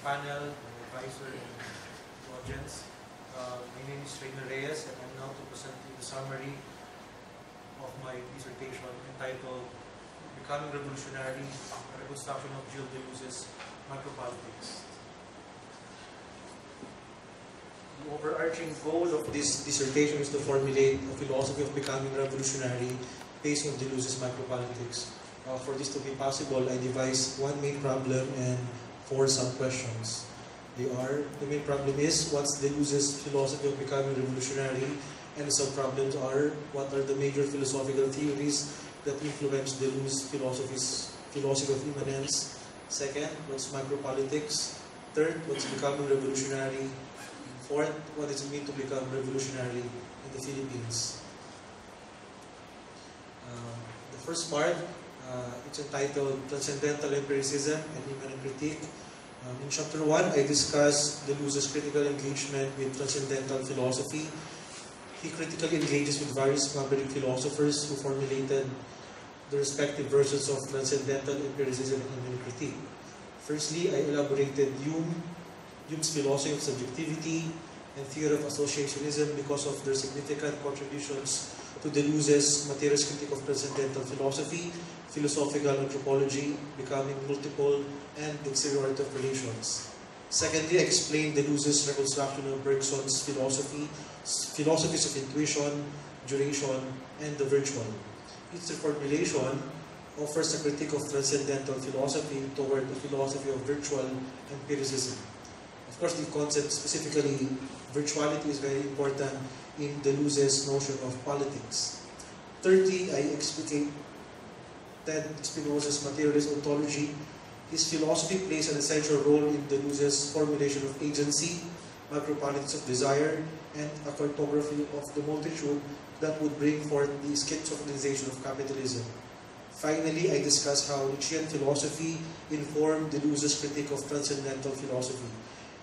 panel, my advisor, and the audience. My name is Reyes, and I'm now to present you the summary of my dissertation entitled Becoming Revolutionary, a Reconstruction of Gilles Deleuze's Micropolitics. The overarching goal of this dissertation is to formulate a philosophy of becoming revolutionary based on Deleuze's micropolitics. For this to be possible, I devised one main problem and four sub-questions. The main problem is, what's Deleuze's philosophy of becoming revolutionary? And the sub-problems are, what are the major philosophical theories that influence Deleuze's philosophy of immanence? Second, what's micropolitics? Third, what's becoming revolutionary? Fourth, what does it mean to become revolutionary in the Philippines? The first part, it's entitled Transcendental Empiricism and Immanent Critique. In chapter 1, I discuss Deleuze's critical engagement with transcendental philosophy. He critically engages with various Nomadic philosophers who formulated the respective versions of transcendental empiricism and immanent critique. Firstly, I elaborated Hume's philosophy of subjectivity and theory of associationism because of their significant contributions to Deleuze's materialist critique of transcendental philosophy, philosophical anthropology, becoming multiple, and the exteriority of relations. Secondly, I explained Deleuze's reconstruction of Bergson's philosophies of intuition, duration, and the virtual. Its reformulation offers a critique of transcendental philosophy toward a philosophy of virtual empiricism. Of course, the concept, specifically virtuality, is very important in Deleuze's notion of politics. Thirdly, I explicated Spinoza's materialist ontology. His philosophy plays an essential role in Deleuze's formulation of agency, micropolitics of desire, and a cartography of the multitude that would bring forth the schizophreniization of capitalism. Finally, I discuss how Nietzschean philosophy informed Deleuze's critique of transcendental philosophy.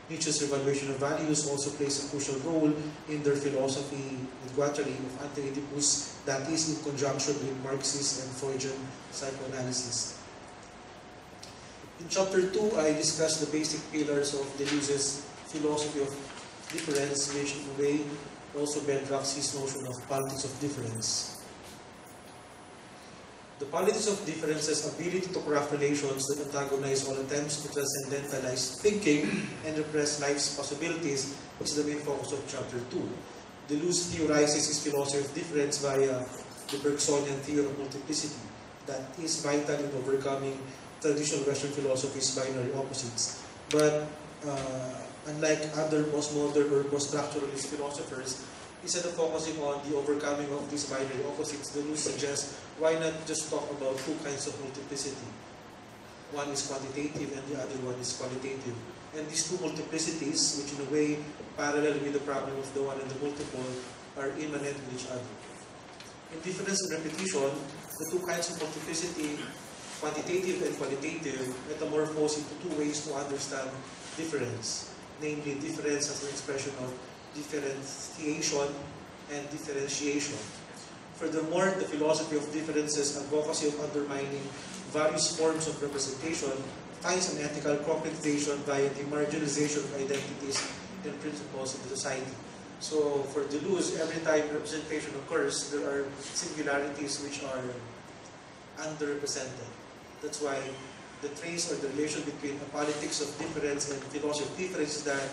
Nietzsche's evaluation of values also plays a crucial role in their philosophy with Guattari of anti-Oedipus, that is in conjunction with Marxist and Freudian psychoanalysis. In chapter 2, I discuss the basic pillars of Deleuze's philosophy of difference, which in a way also bedrocks his notion of politics of difference. The politics of difference's ability to craft relations that antagonize all attempts to transcendentalize thinking and repress life's possibilities is the main focus of chapter 2. Deleuze theorizes his philosophy of difference via the Bergsonian theory of multiplicity that is vital in overcoming traditional Western philosophy's binary opposites. But unlike other postmodern or post-structuralist philosophers, instead of focusing on the overcoming of these binary opposites, Deleuze suggests, why not just talk about two kinds of multiplicity? One is quantitative and the other one is qualitative. And these two multiplicities, which in a way parallel with the problem of the one and the multiple, are immanent with each other. In difference and repetition, the two kinds of multiplicity, quantitative and qualitative, metamorphose into two ways to understand difference. Namely, difference as an expression of differentiation and differentiation. Furthermore, the philosophy of difference's advocacy of undermining various forms of representation finds an ethical concretization via the marginalization of identities and principles of the society. So, for Deleuze, every time representation occurs, there are singularities which are underrepresented. That's why the trace or the relation between the politics of difference and philosophy of difference is that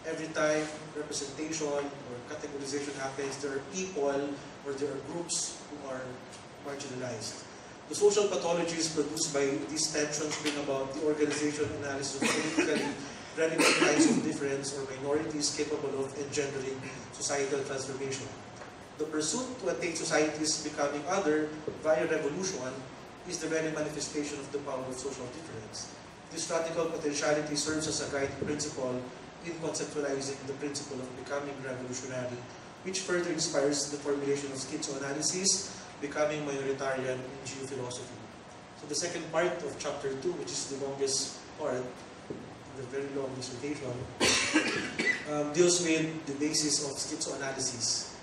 every time representation or categorization happens, there are people or there are groups who are marginalized. The social pathologies produced by these tensions bring about the organization and analysis of politically relevant kinds of difference or minorities capable of engendering societal transformation. The pursuit to attain societies becoming other via revolution is the very manifestation of the power of social difference. This radical potentiality serves as a guiding principle in conceptualizing the principle of becoming revolutionary, which further inspires the formulation of schizoanalysis, becoming minoritarian in geophilosophy. So the second part of chapter 2, which is the longest part, the very long dissertation, deals with the basis of schizoanalysis.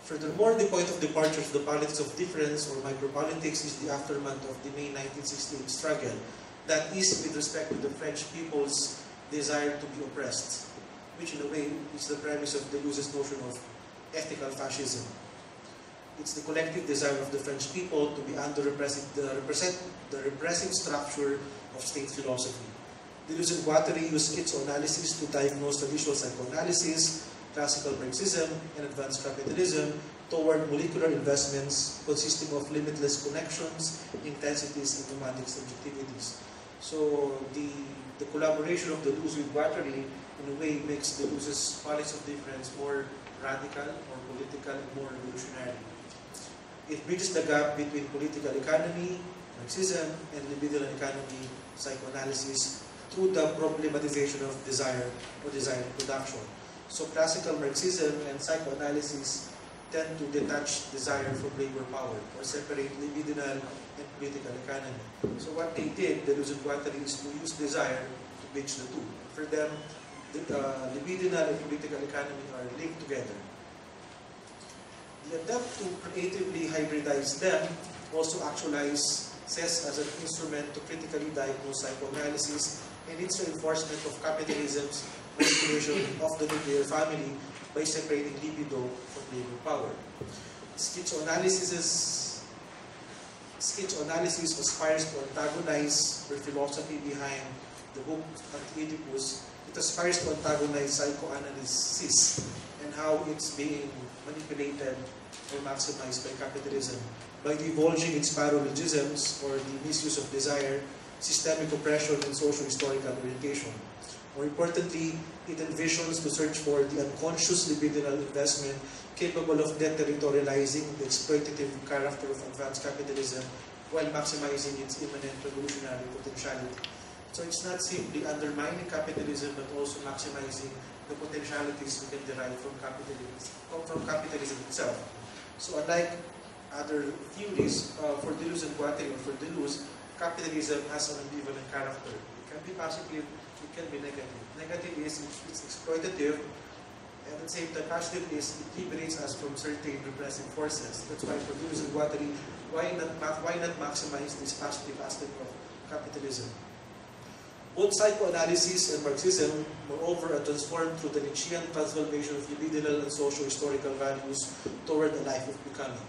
Furthermore, the point of departure of the politics of difference or micropolitics is the aftermath of the May 1968 struggle That is with respect to the French people's desire to be oppressed, which in a way is the premise of Deleuze's notion of ethical fascism. It's the collective desire of the French people to be under the repressive structure of state philosophy. Deleuze and Guattari use schizoanalysis to diagnose traditional psychoanalysis, classical Marxism, and advanced capitalism toward molecular investments consisting of limitless connections, intensities, and nomadic subjectivities. So the collaboration of Deleuze with Guattari in a way makes Deleuze's politics of difference more radical, more political, and more revolutionary. It bridges the gap between political economy, Marxism, and libidinal economy, psychoanalysis, through the problematization of desire or desire production. So classical Marxism and psychoanalysis tend to detach desire from labor power or separate libidinal and political economy. So what they did, Deleuze and Guattari, is to use desire to bridge the two. For them, the libidinal and political economy are linked together. The attempt to creatively hybridize them also actualizes as an instrument to critically diagnose psychoanalysis and its reinforcement of capitalism's manipulation of the nuclear family by separating libido from labor power. Schizoanalysis aspires to antagonize the philosophy behind the book Anti-Oedipus. It aspires to antagonize psychoanalysis and how it's being manipulated or maximized by capitalism by divulging its paralogisms or the misuse of desire, systemic oppression, and socio-historical orientation. More importantly, it envisions to search for the unconscious libidinal investment capable of deterritorializing the exploitative character of advanced capitalism while maximizing its imminent revolutionary potentiality. So it's not simply undermining capitalism, but also maximizing the potentialities we can derive from capitalism itself. So unlike other theories, for Deleuze and Guattari, or for Deleuze, capitalism has an ambivalent character. It can be positive, it can be negative. Negative is it's exploitative, and at the same time, positive is it liberates us from certain repressive forces. That's why for Deleuze and Guattari, why not maximize this positive aspect of capitalism? Both psychoanalysis and Marxism, moreover, are transformed through the Nietzschean transformation of libidinal and socio-historical values toward a life of becoming.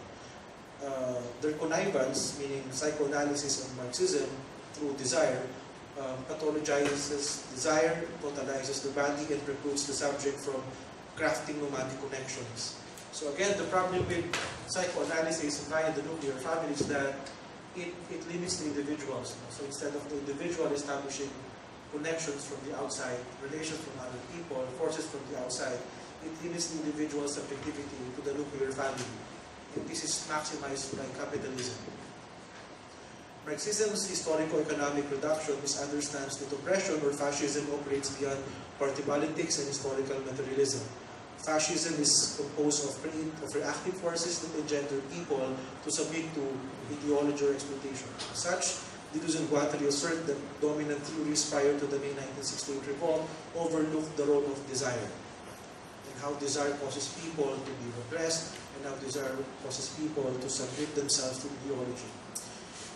Their connivance, meaning psychoanalysis and Marxism, through desire, pathologizes desire, totalizes the body, and precludes the subject from crafting nomadic connections. So again, the problem with psychoanalysis via the nuclear family is that it limits the individuals. So instead of the individual establishing connections from the outside, relations from other people, forces from the outside, it limits the individual's subjectivity to the nuclear family. And this is maximized by capitalism. Marxism's historico-economic reduction misunderstands that oppression or fascism operates beyond party politics and historical materialism. Fascism is composed of reactive forces that engender people to submit to ideology or exploitation. As such, Deleuze and Guattari assert that dominant theories prior to the May 1968 revolt overlooked the role of desire, and how desire causes people to be repressed, and how desire causes people to submit themselves to ideology.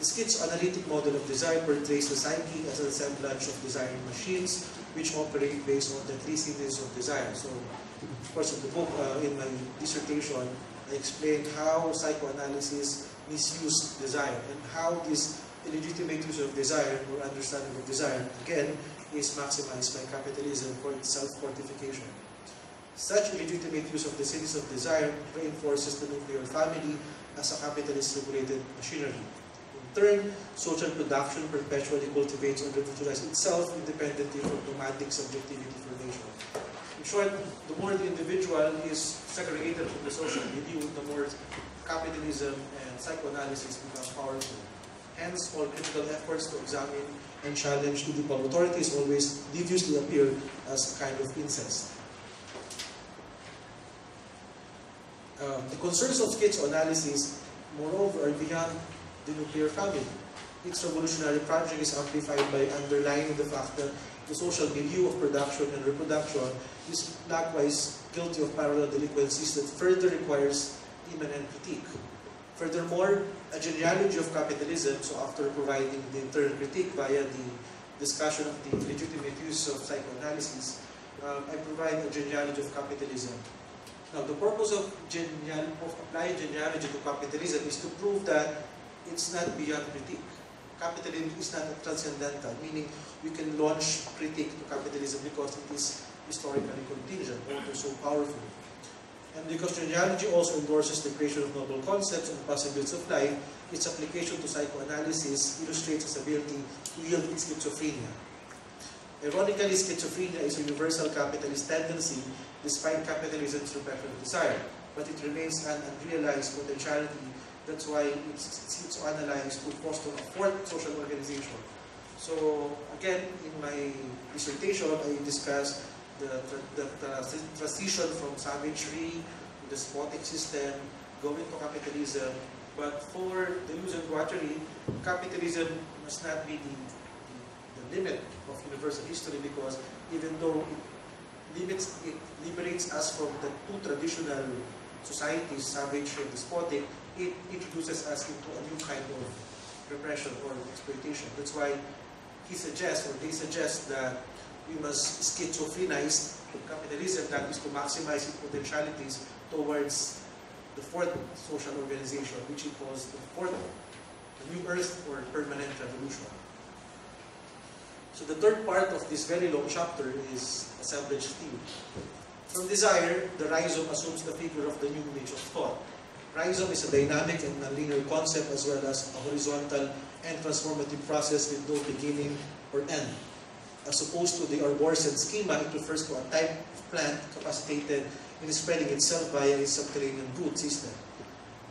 The schizoanalytic model of desire portrays the psyche as an assemblage of desiring machines which operate based on the three stages of desire. So, of course, in the book, in my dissertation, I explained how psychoanalysis misused desire and how this illegitimate use of desire or understanding of desire, again, is maximized by capitalism for its self-fortification. Such illegitimate use of the cities of desire reinforces the nuclear family as a capitalist-regulated machinery. In turn, social production perpetually cultivates and revitalizes itself independently from nomadic subjectivity formation. In short, the more the individual is segregated from the social milieu, the more capitalism and psychoanalysis become powerful. Hence, all critical efforts to examine and challenge individual authorities always deviously appear as a kind of incest. The concerns of schizoanalysis, moreover, are beyond the nuclear family. Its revolutionary project is amplified by underlining the fact that the social milieu of production and reproduction is likewise guilty of parallel delinquencies that further requires immanent critique. Furthermore, a genealogy of capitalism, so after providing the internal critique via the discussion of the legitimate use of psychoanalysis, I provide a genealogy of capitalism. Now, the purpose of applying genealogy to capitalism is to prove that it's not beyond critique. Capitalism is not transcendental, meaning we can launch critique to capitalism because it is historically contingent, although so powerful. And because genealogy also endorses the creation of noble concepts and possibilities of life, its application to psychoanalysis illustrates its ability to yield its schizophrenia. Ironically, schizophrenia is a universal capitalist tendency despite capitalism's repetitive desire, but it remains an unrealized potentiality. That's why it's analyzed to foster a fourth social organization. So again, in my dissertation, I discussed the transition from savagery to despotic system, going to capitalism. But for Deleuze and Guattari, capitalism must not be the limit of universal history, because even though it liberates us from the two traditional societies, savage and despotic, it introduces us into a new kind of repression or exploitation. That's why he suggests, or they suggest, that we must schizophrenize capitalism, that is to maximize its potentialities towards the fourth social organization, which he calls the new earth or permanent revolution. So the third part of this very long chapter is assemblage theory. From desire, the rhizome assumes the figure of the new image of thought. Rhizome is a dynamic and nonlinear concept, as well as a horizontal and transformative process with no beginning or end. As opposed to the arborescent schema, it refers to a type of plant capacitated in spreading itself via its subterranean root system.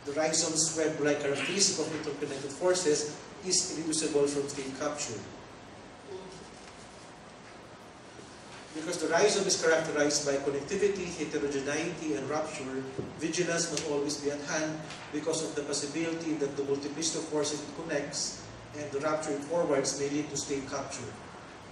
The rhizome's web-like characteristic of interconnected forces is irreducible from state capture. Because the rhizome is characterized by connectivity, heterogeneity, and rupture, vigilance must always be at hand because of the possibility that the multiplicity of forces it connects and the rupture it forwards may lead to state capture.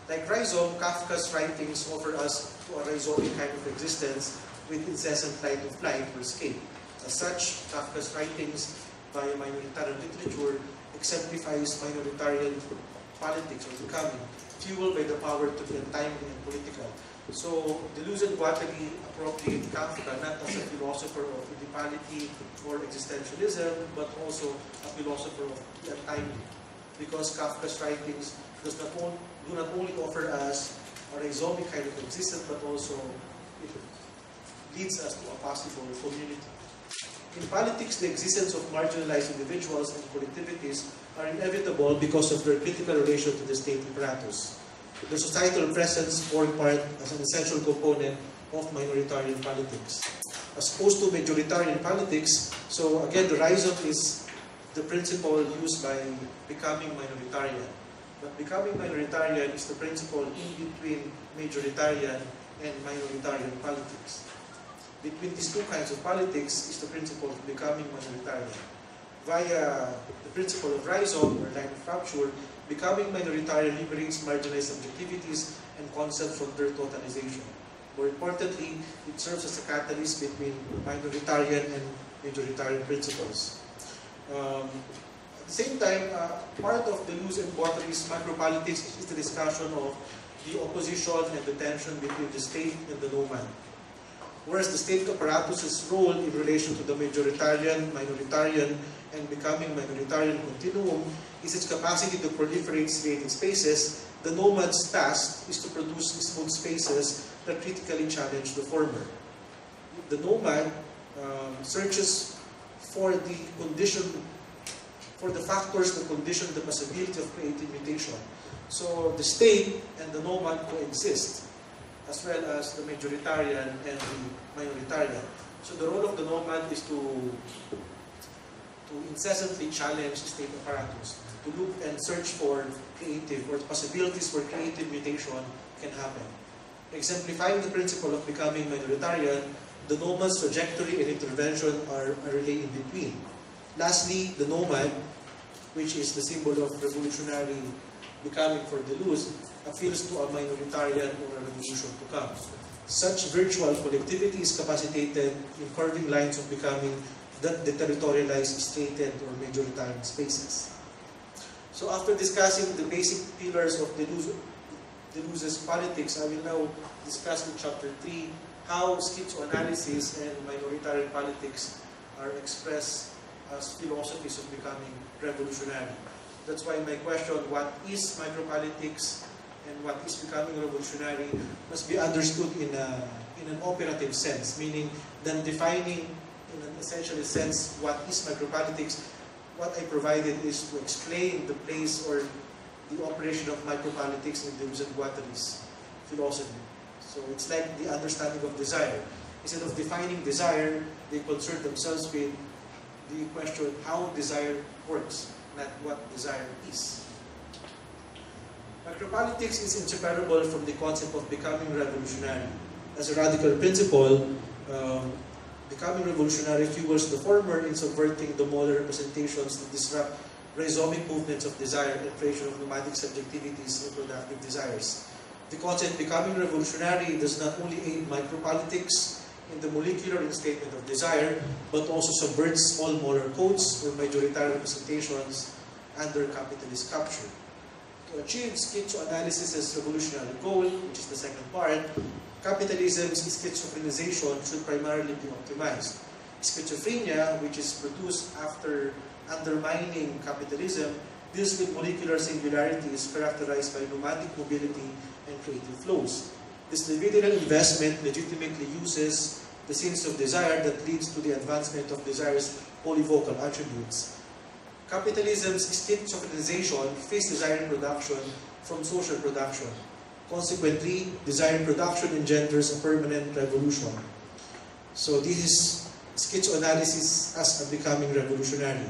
Like rhizome, Kafka's writings offer us to a rhizomic kind of existence with incessant flight of light or escape. As such, Kafka's writings via minoritarian literature exemplifies minoritarian politics or becoming, fueled by the power to be untimely and political. So, Deleuze and Guattari appropriate Kafka not as a philosopher of inequality or existentialism, but also a philosopher of the untimely. Because Kafka's writings do not only offer us a rhizomic kind of existence, but also it leads us to a possible community. In politics, the existence of marginalized individuals and collectivities are inevitable because of their critical relation to the state apparatus. The societal presence form part as an essential component of minoritarian politics. As opposed to majoritarian politics, so again, the rhizome is the principle used by becoming minoritarian. But becoming minoritarian is the principle in between majoritarian and minoritarian politics. Between these two kinds of politics is the principle of becoming minoritarian. Via the principle of rhizome, or line of rupture, becoming minoritarian liberates marginalized subjectivities and concepts from their totalization. More importantly, it serves as a catalyst between minoritarian and majoritarian principles. At the same time, part of Deleuze and Guattari's macropolitics is the discussion of the opposition and the tension between the state and the nomad. Whereas the state apparatus's role in relation to the majoritarian, minoritarian, and becoming minoritarian continuum is its capacity to proliferate creating spaces, the nomad's task is to produce smooth spaces that critically challenge the former. The nomad searches for the factors that condition the possibility of creative mutation. So the state and the nomad coexist, as well as the majoritarian and the minoritarian. So the role of the nomad is to incessantly challenge the state apparatus, to look and search for creative or possibilities where creative mutation can happen. Exemplifying the principle of becoming minoritarian, the nomad's trajectory and intervention are a relay in between. Lastly, the nomad, which is the symbol of revolutionary becoming for Deleuze, appeals to a minoritarian or a revolution to come. Such virtual collectivity is capacitated in curving lines of becoming that deterritorialize stated or majoritarian spaces. So after discussing the basic pillars of Deleuze's politics, I will now discuss in Chapter 3 how schizoanalysis and minoritarian politics are expressed as philosophies of becoming revolutionary. That's why my question, what is micropolitics and what is becoming revolutionary, must be understood in an operative sense, meaning than defining in an essential sense what is micropolitics. What I provided is to explain the place or the operation of micropolitics in Deleuze and Guattari's philosophy. So it's like the understanding of desire. Instead of defining desire, they concern themselves with the question how desire works, not what desire is. Micropolitics is inseparable from the concept of becoming revolutionary. As a radical principle, becoming revolutionary fuels the former in subverting the model representations that disrupt rhizomic movements of desire and creation of nomadic subjectivities and productive desires. The concept becoming revolutionary does not only aid micropolitics in the molecular instatement of desire, but also subverts all moral codes or majoritarian representations under capitalist capture. To achieve schizoanalysis' revolutionary goal, which is the second part, capitalism's schizophrenization should primarily be optimized. Schizophrenia, which is produced after undermining capitalism, deals with molecular singularities characterized by nomadic mobility and creative flows. This libidinal investment legitimately uses the scenes of desire that leads to the advancement of desire's polyvocal attributes. Capitalism's schizophrenization frees desire production from social production. Consequently, desire production engenders a permanent revolution. So this is schizoanalysis as a becoming revolutionary.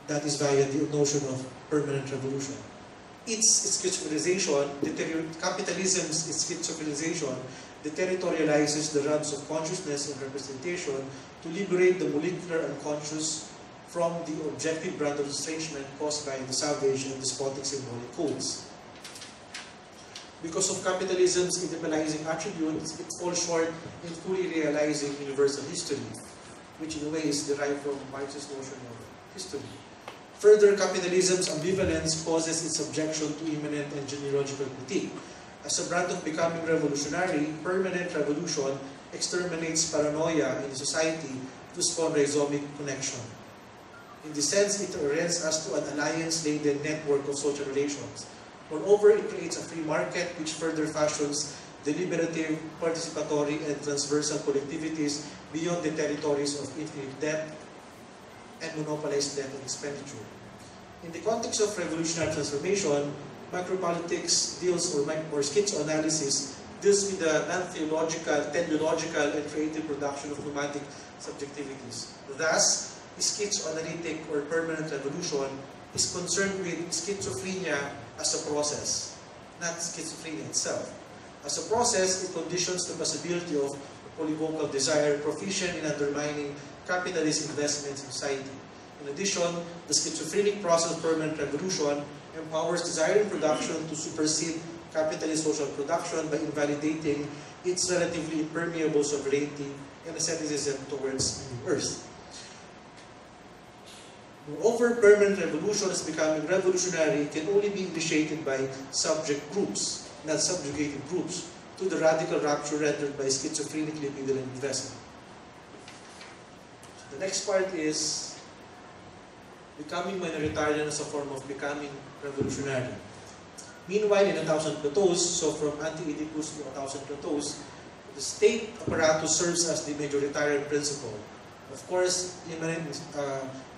That is via the notion of permanent revolution. Its schizophrenzation, capitalism's schizophrenzation, deterritorializes the realms of consciousness and representation to liberate the molecular unconscious from the objective brand of estrangement caused by the savage and despotic symbolic codes. Because of capitalism's individualizing attributes, it falls short in fully realizing universal history, which in a way is derived from Marx's notion of history. Further, capitalism's ambivalence causes its objection to immanent and genealogical critique. As a brand of becoming revolutionary, permanent revolution exterminates paranoia in society to spawn rhizomic connection. In this sense, it orients us to an alliance-laden network of social relations. Moreover, it creates a free market which further fashions deliberative, participatory, and transversal collectivities beyond the territories of infinite debt and monopolized debt and expenditure. In the context of revolutionary transformation, micropolitics deals, or schizoanalysis, deals with the non-theological, teleological, and creative production of nomadic subjectivities. Thus, schizoanalytic or permanent revolution is concerned with schizophrenia as a process, not schizophrenia itself. As a process, it conditions the possibility of polyvocal desire proficient in undermining capitalist investments in society. In addition, the schizophrenic process of permanent revolution empowers desire in production to supersede capitalist social production by invalidating its relatively impermeable sovereignty and asceticism towards the earth. Moreover, permanent revolution as becoming revolutionary can only be initiated by subject groups, not subjugated groups, to the radical rupture rendered by schizophrenic libidinal investment. The next part is becoming minoritarian as a form of becoming revolutionary. Meanwhile, in 1,000 Plateaus, so from Anti-Oedipus to 1,000 Plateaus, the state apparatus serves as the majoritarian principle. Of course,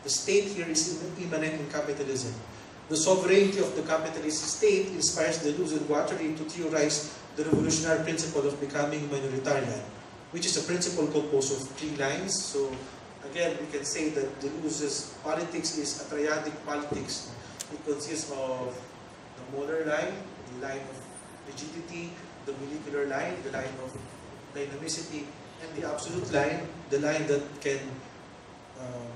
the state here is immanent in capitalism. The sovereignty of the capitalist state inspires Deleuze and Guattari to theorize the revolutionary principle of becoming minoritarian, which is a principle composed of 3 lines. So again, we can say that Deleuze's politics is a triadic politics. It consists of the molar line, the line of rigidity, the molecular line, the line of dynamicity, and the absolute line, the line that can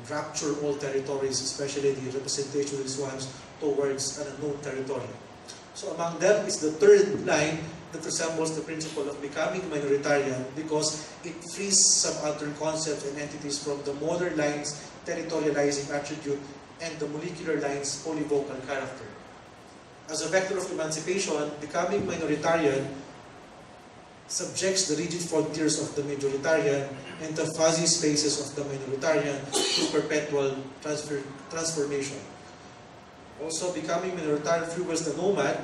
rapture all territories, especially the representationalist ones, towards an unknown territory. So among them is the third line that resembles the principle of becoming minoritarian because it frees some other concepts and entities from the modern line's territorializing attribute and the molecular line's polyvocal character. As a vector of emancipation, becoming minoritarian subjects the rigid frontiers of the majoritarian and the fuzzy spaces of the minoritarian to perpetual transformation. Also, becoming minoritarian fuels the nomad,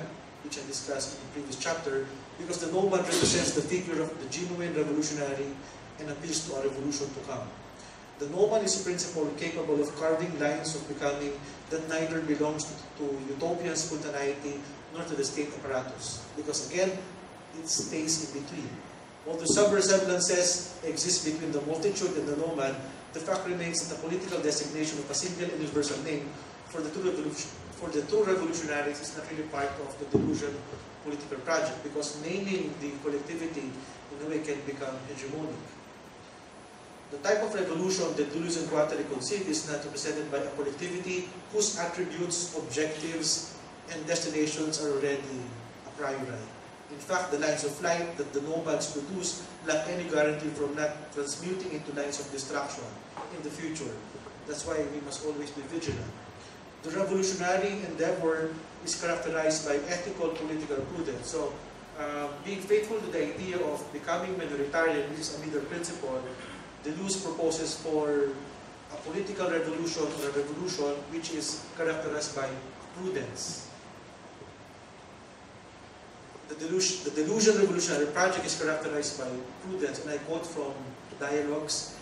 which I discussed in the previous chapter, because the nomad represents the figure of the genuine revolutionary and appeals to a revolution to come. The nomad is a principle capable of carving lines of becoming that neither belongs to utopian spontaneity nor to the state apparatus, because again, it stays in between. Although some resemblances exist between the multitude and the nomad, the fact remains that the political designation of a single and universal name for the two revolutionaries is not really part of the Deleuzian political project, because naming the collectivity in a way can become hegemonic. The type of revolution that Deleuze and Guattari conceive is not represented by a collectivity whose attributes, objectives, and destinations are already a priori. In fact, the lines of light that the nomads produce lack any guarantee from not transmuting into lines of destruction in the future. That's why we must always be vigilant. The revolutionary endeavor is characterized by ethical political prudence. So, being faithful to the idea of becoming minoritarian, which is a middle principle, Deleuze proposes for a political revolution or a revolution which is characterized by prudence. The Deleuzian revolutionary project is characterized by prudence, and I quote from dialogues: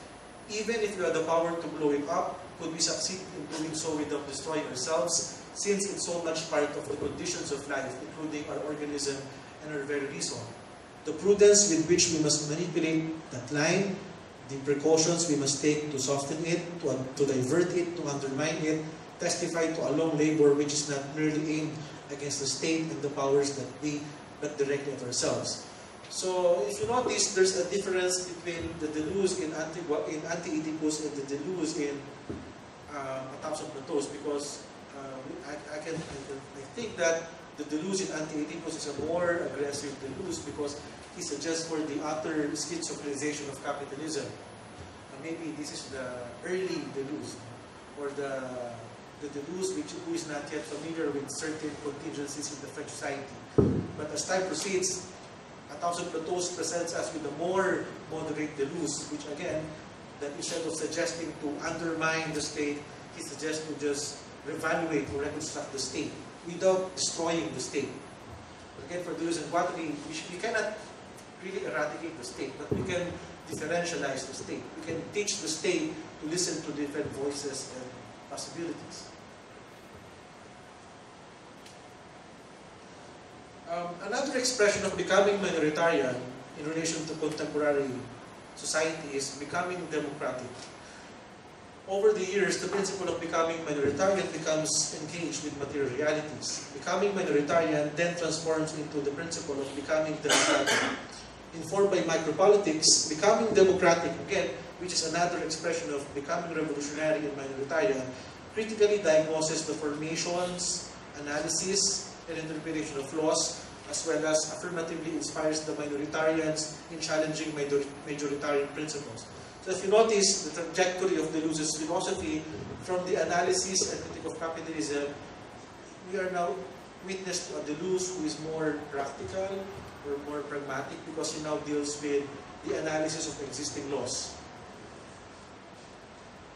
"Even if we had the power to blow it up, could we succeed in doing so without destroying ourselves, since it's so much part of the conditions of life, including our organism and our very reason? The prudence with which we must manipulate that line, the precautions we must take to soften it, to divert it, to undermine it, testify to a long labor which is not merely aimed against the state and the powers that be, but directly at ourselves." So, if you notice, there's a difference between the Deleuze in Anti-Oedipus and the Deleuze in A Thousand Plateaus, because I think that the Deleuze in Anti-Oedipus is a more aggressive Deleuze because he suggests for the utter schizophrenization of capitalism. Maybe this is the early Deleuze, or the Deleuze who is not yet familiar with certain contingencies in the French society. But as time proceeds, A Thousand Plateaus presents us with a more moderate Deleuze, which again, that instead of suggesting to undermine the state, he suggests to just reevaluate or reconstruct the state without destroying the state. But again, for Deleuze and Guattari, we cannot really eradicate the state, but we can differentialize the state. We can teach the state to listen to different voices and possibilities. Another expression of becoming minoritarian in relation to contemporary society is becoming democratic. Over the years, the principle of becoming minoritarian becomes engaged with material realities. Becoming minoritarian then transforms into the principle of becoming democratic. Informed by micropolitics, becoming democratic, again, which is another expression of becoming revolutionary and minoritarian, critically diagnoses the formations, analysis, and interpretation of laws, as well as affirmatively inspires the minoritarians in challenging majoritarian principles. So if you notice the trajectory of Deleuze's philosophy from the analysis and critique of capitalism, we are now witness to a Deleuze who is more practical or more pragmatic, because he now deals with the analysis of existing laws.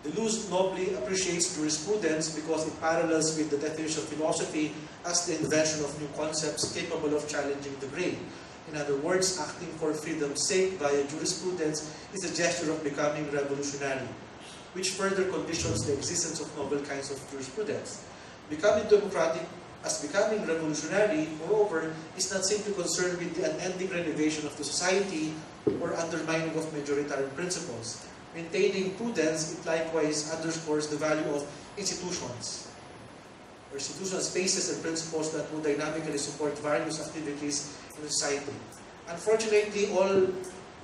Deleuze nobly appreciates jurisprudence because it parallels with the definition of philosophy as the invention of new concepts capable of challenging the grain. In other words, acting for freedom's sake via jurisprudence is a gesture of becoming revolutionary, which further conditions the existence of novel kinds of jurisprudence. Becoming democratic as becoming revolutionary, moreover, is not simply concerned with the unending renovation of the society or undermining of majoritarian principles. Maintaining prudence, it likewise underscores the value of institutions, or institutional spaces and principles that would dynamically support various activities in society. Unfortunately, all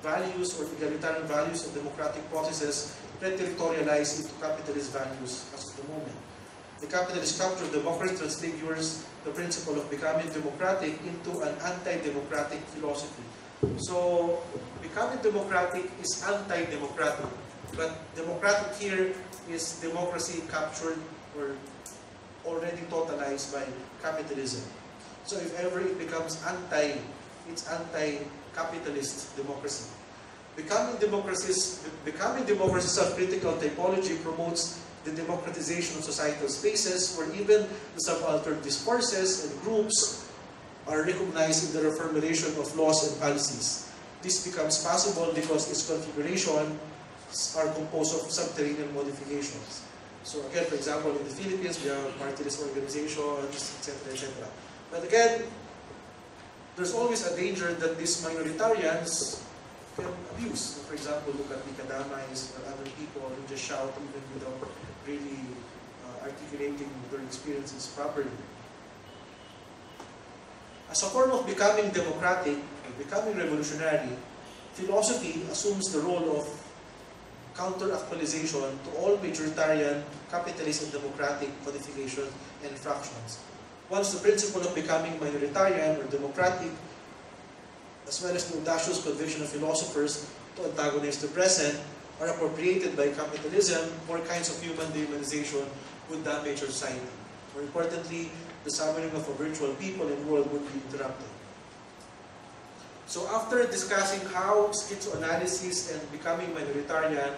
values or egalitarian values of democratic processes get territorialized into capitalist values as of the moment. The capitalist culture of democracy transfigures the principle of becoming democratic into an anti-democratic philosophy. So, becoming democratic is anti-democratic, but democratic here is democracy captured or already totalized by capitalism. So if ever it becomes it's anti-capitalist democracy. Becoming democracy's self-critical typology promotes the democratization of societal spaces where even the subaltern discourses and groups are recognized in the reformulation of laws and policies. This becomes possible because its configuration are composed of subterranean modifications. So again, for example, in the Philippines, we have partyless organizations, etc., etc. But again, there's always a danger that these minoritarians can abuse. So for example, look at the Kadamais or other people who just shout even without really articulating their experiences properly. As a form of becoming democratic, becoming revolutionary, philosophy assumes the role of counter-actualization to all majoritarian, capitalist, and democratic codifications and fractions. Once the principle of becoming minoritarian or democratic, as well as the audacious conviction of philosophers to antagonize the present, are appropriated by capitalism, more kinds of human dehumanization would damage our society. More importantly, the summoning of a virtual people and world would be interrupted. So after discussing how schizoanalysis and becoming minoritarian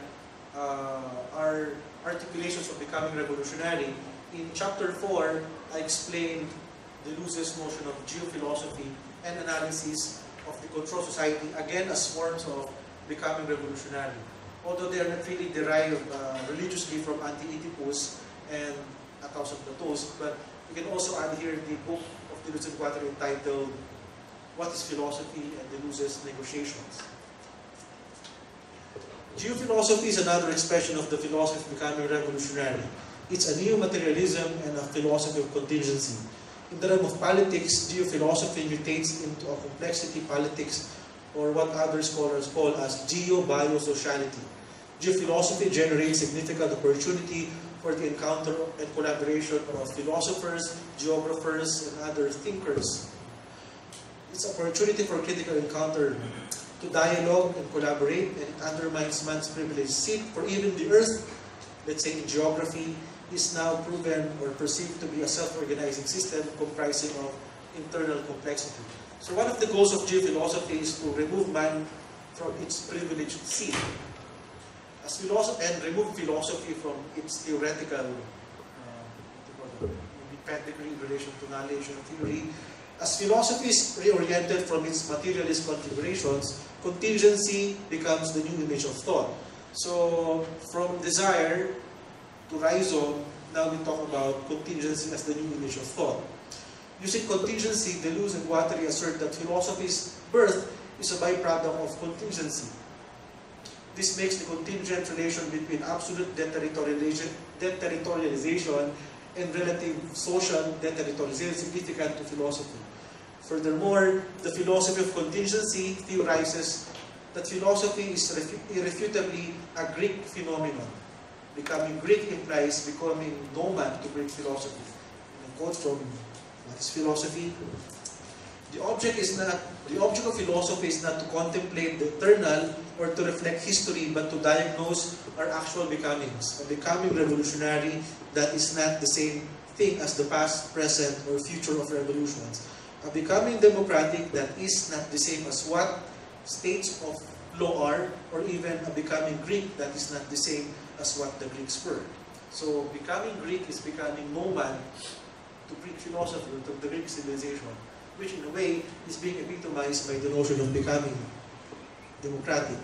are articulations of becoming revolutionary, in chapter 4, I explained Deleuze's notion of geophilosophy and analysis of the control society, again as forms of becoming revolutionary. Although they are not really derived religiously from Anti-Oedipus and Accounts of Platos, but you can also add here the book of Deleuze and Guattari entitled What is Philosophy and Deleuze's Negotiations. Geophilosophy is another expression of the philosophy of becoming revolutionary. It's a neo-materialism and a philosophy of contingency. In the realm of politics, geophilosophy mutates into a complexity politics, or what other scholars call as geo-biosociality. Geophilosophy generates significant opportunity for the encounter and collaboration of philosophers, geographers, and other thinkers. It's an opportunity for critical encounter, to dialogue and collaborate, and it undermines man's privileged seat, for even the earth, let's say in geography, is now proven or perceived to be a self-organizing system comprising of internal complexity. So one of the goals of geophilosophy is to remove man from its privileged seat, and remove philosophy from its theoretical pedigree in relation to knowledge and theory. As philosophy is reoriented from its materialist configurations, contingency becomes the new image of thought. So from desire to rhizome, now we talk about contingency as the new image of thought. Using contingency, Deleuze and Guattari assert that philosophy's birth is a byproduct of contingency. This makes the contingent relation between absolute deterritorialization and relative social deterritorialization significant to philosophy. Furthermore, the philosophy of contingency theorizes that philosophy is irrefutably a Greek phenomenon. Becoming Greek implies becoming nomad to Greek philosophy. And a quote from What is Philosophy? The object of philosophy is not to contemplate the eternal or to reflect history, but to diagnose our actual becomings. A becoming revolutionary that is not the same thing as the past, present, or future of revolutions. A becoming democratic that is not the same as what states of law are, or even a becoming Greek that is not the same as what the Greeks were. So becoming Greek is becoming nomad to Greek philosophy, to the Greek civilization, which in a way is being epitomized by the notion of becoming democratic.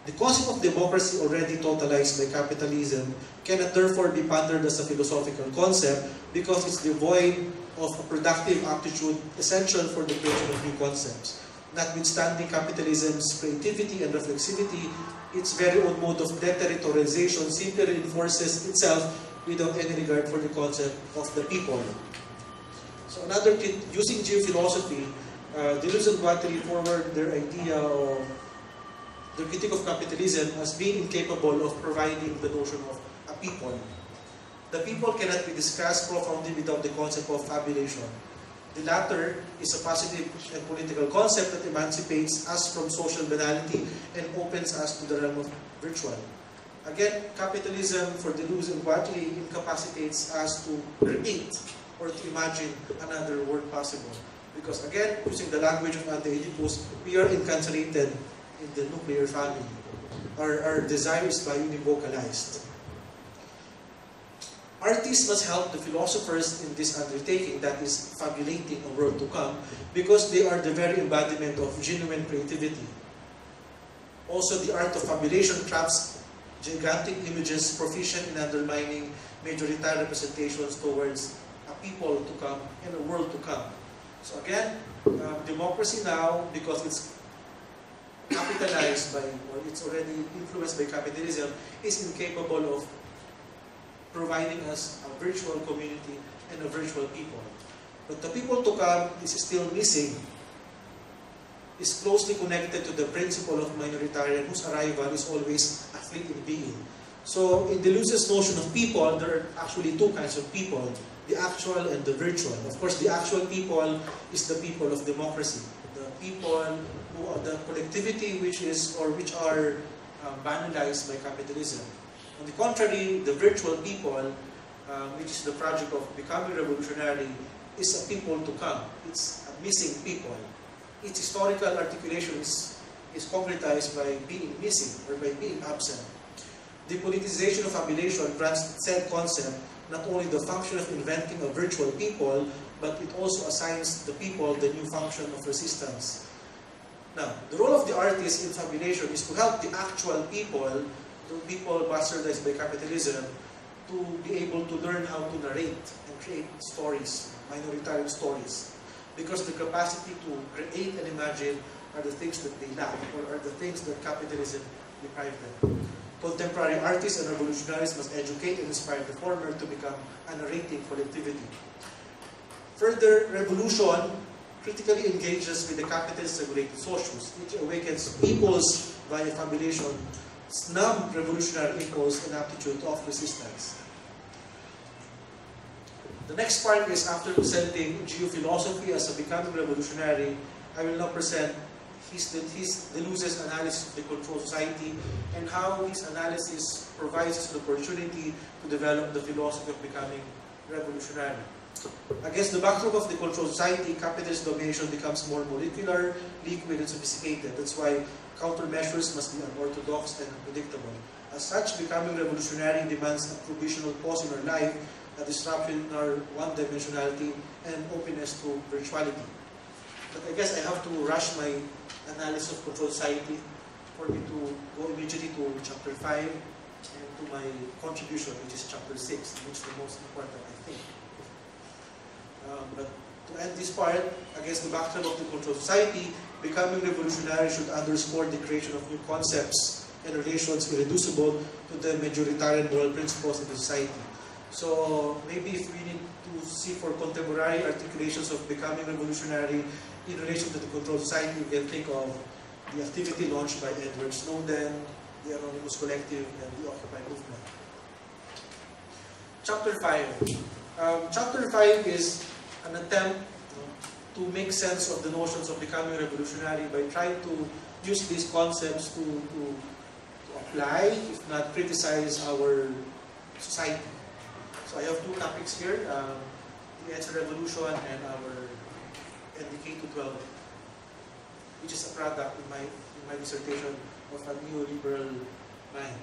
The concept of democracy, already totalized by capitalism, cannot therefore be pondered as a philosophical concept because it's devoid of a productive aptitude essential for the creation of new concepts. Notwithstanding capitalism's creativity and reflexivity, its very own mode of deterritorialization simply reinforces itself without any regard for the concept of the people. So using geophilosophy, Deleuze and Guattari forward their idea of the critique of capitalism as being incapable of providing the notion of a people. The people cannot be discussed profoundly without the concept of fabulation. The latter is a positive and political concept that emancipates us from social banality and opens us to the realm of virtual. Again, capitalism for Deleuze and Guattari incapacitates us to create or to imagine another world possible. Because again, using the language of anti-Oedipus, we are incarcerated in the nuclear family. Our desire is univocalized. Artists must help the philosophers in this undertaking, that is, fabulating a world to come, because they are the very embodiment of genuine creativity. Also, the art of fabulation traps gigantic images proficient in undermining majoritarian representations towards a people to come and a world to come. So again, democracy now, because it's capitalized by, or it's already influenced by capitalism, is incapable of providing us a virtual community and a virtual people. But the people to come is still missing, is closely connected to the principle of minoritarian, whose arrival is always a fleeting being. So in Deleuze's notion of people, there are actually two kinds of people, the actual and the virtual. Of course, the actual people is the people of democracy, the people who are the collectivity which are banalized by capitalism. On the contrary, the virtual people, which is the project of becoming revolutionary, is a people to come. It's a missing people. Its historical articulation is concretized by being missing or by being absent. The politicization of fabulation grants said concept not only the function of inventing a virtual people, but it also assigns the people the new function of resistance. Now, the role of the artist in fabulation is to help the actual people, the people bastardized by capitalism, to be able to learn how to narrate and create stories, minoritarian stories. Because the capacity to create and imagine are the things that they lack, or are the things that capitalism deprived them. Contemporary artists and revolutionaries must educate and inspire the former to become a narrating collectivity. Further, revolution critically engages with the capitalist regulated socius, which awakens peoples via fabulation, snub revolutionary impulse and aptitude of resistance. The next part is, after presenting geophilosophy as a becoming revolutionary, I will now present Deleuze's analysis of the controlled society and how his analysis provides us an opportunity to develop the philosophy of becoming revolutionary. Against the backdrop of the controlled society, capitalist domination becomes more molecular, liquid, and sophisticated. That's why countermeasures must be unorthodox and unpredictable. As such, becoming revolutionary demands a provisional pause in our life, a disruption in our one-dimensionality, and openness to virtuality. But I guess I have to rush my analysis of controlled society for me to go immediately to chapter 5 and to my contribution, which is chapter 6, which is the most important, I think. But to end this part, against the backdrop of the controlled society, becoming revolutionary should underscore the creation of new concepts and relations irreducible to the majoritarian moral principles of the society. So maybe if we need to see for contemporary articulations of becoming revolutionary in relation to the controlled society, we can think of the activity launched by Edward Snowden, the Anonymous Collective, and the Occupy movement. Chapter 5. Chapter 5 is an attempt to make sense of the notions of becoming revolutionary by trying to use these concepts to apply, if not criticize, our society. So I have two topics here, the Edge Revolution and our NDK-12, which is a product in my dissertation of a neoliberal mind.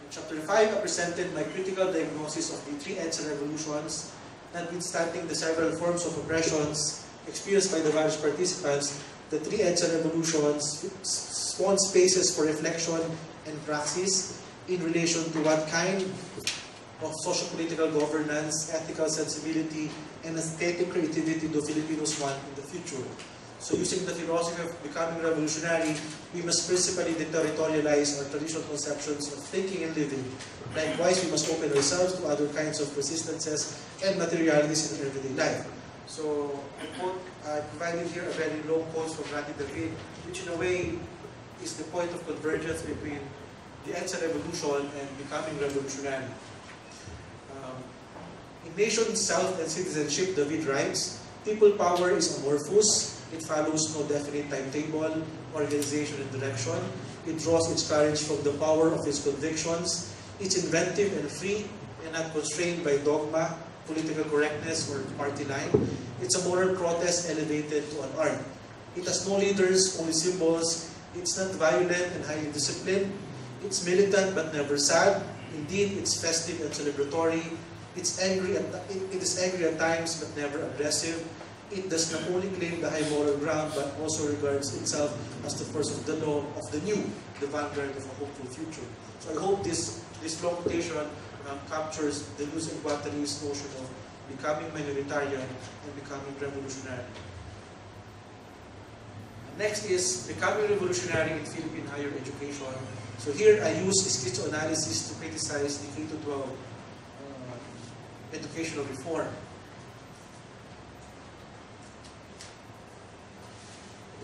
In chapter 5, I presented my critical diagnosis of the three Edge revolutions, notwithstanding the several forms of oppressions experienced by the various participants. The three Edge revolutions spawn spaces for reflection and praxis in relation to what kind of socio-political governance, ethical sensibility, and aesthetic creativity do Filipinos want in the future. So using the philosophy of becoming revolutionary, we must principally deterritorialize our traditional conceptions of thinking and living. Likewise, we must open ourselves to other kinds of resistances and materialities in everyday life. So I provided here a very long quote from Romualdo Abulad, which in a way is the point of convergence between the Edge revolution and becoming revolutionary. In Nation, Self, and Citizenship, David writes, people power is amorphous. It follows no definite timetable, organization, and direction. It draws its courage from the power of its convictions. It's inventive and free and not constrained by dogma, political correctness, or party line. It's a moral protest elevated to an art. It has no leaders, only symbols. It's not violent and highly disciplined. It's militant but never sad. Indeed, it's festive and celebratory. It is angry at times but never aggressive. It does not only claim the high moral ground but also regards itself as the first of the law of the new, the vanguard of a hopeful future. So I hope this long quotation captures Deleuze and Guattari's notion of becoming minoritarian and becoming revolutionary. Next is becoming revolutionary in Philippine higher education. So here I use schizoanalysis to criticize the K-12 educational reform.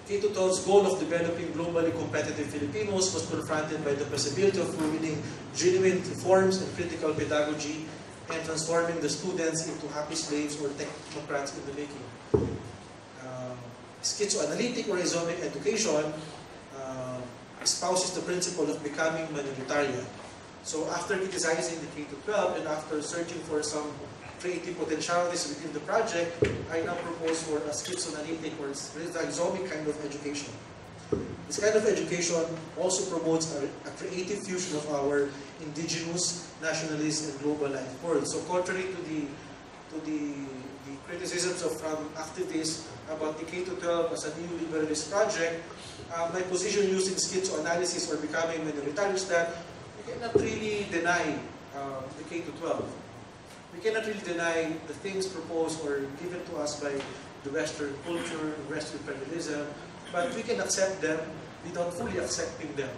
K-12's goal of developing globally competitive Filipinos was confronted by the possibility of ruining genuine reforms and critical pedagogy and transforming the students into happy slaves or technocrats in the making. Schizoanalytic or rhizomic education espouses the principle of becoming minoritarian. So after criticizing the K-12 and after searching for some creative potentialities within the project, I now propose for a schizoanalytic or rhizomic kind of education. This kind of education also promotes a creative fusion of our indigenous, nationalist, and globalized world. So contrary to the criticisms of activists about the K-12 as a neoliberalist project, my position using schizoanalysis or becoming minoritarian is that we cannot really deny the K-12. We cannot really deny the things proposed or given to us by the Western culture, Western imperialism, but we can accept them without fully accepting them.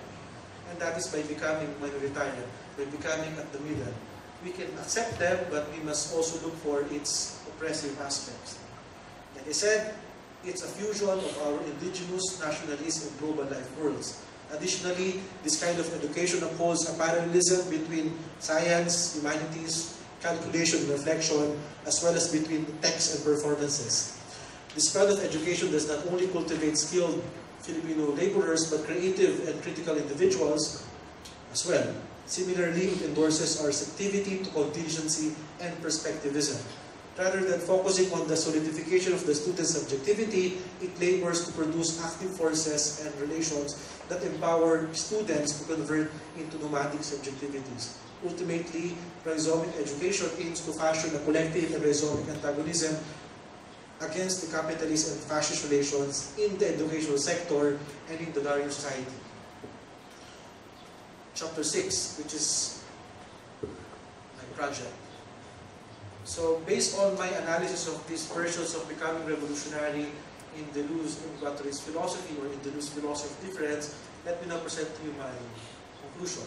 And that is by becoming minoritarian, by becoming at the middle. We can accept them, but we must also look for its oppressive aspects. Like I said, it's a fusion of our indigenous, nationalist, and global life worlds. Additionally, this kind of education upholds a parallelism between science, humanities, calculation, and reflection, as well as between texts and performances. This kind of education does not only cultivate skilled Filipino laborers, but creative and critical individuals as well. Similarly, it endorses our receptivity to contingency and perspectivism. Rather than focusing on the solidification of the student's subjectivity, it labors to produce active forces and relations that empower students to convert into nomadic subjectivities. Ultimately, rhizomic education aims to fashion a collective and rhizomic antagonism against the capitalist and fascist relations in the educational sector and in the larger society. Chapter 6, which is my project. So, based on my analysis of these versions of becoming revolutionary in Deleuze and Guattari's philosophy, or in Deleuze's philosophy of difference, let me now present to you my conclusion.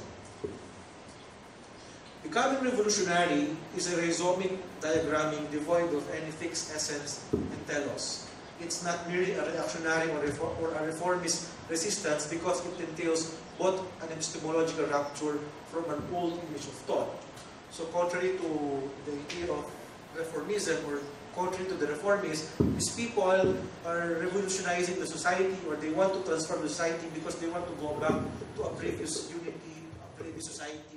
Becoming revolutionary is a rhizomic diagramming devoid of any fixed essence and telos. It's not merely a reactionary or a reformist resistance because it entails both an epistemological rupture from an old image of thought. So contrary to the idea of reformism, or contrary to the reformists, these people are revolutionizing the society, or they want to transform the society because they want to go back to a previous unity, a previous society,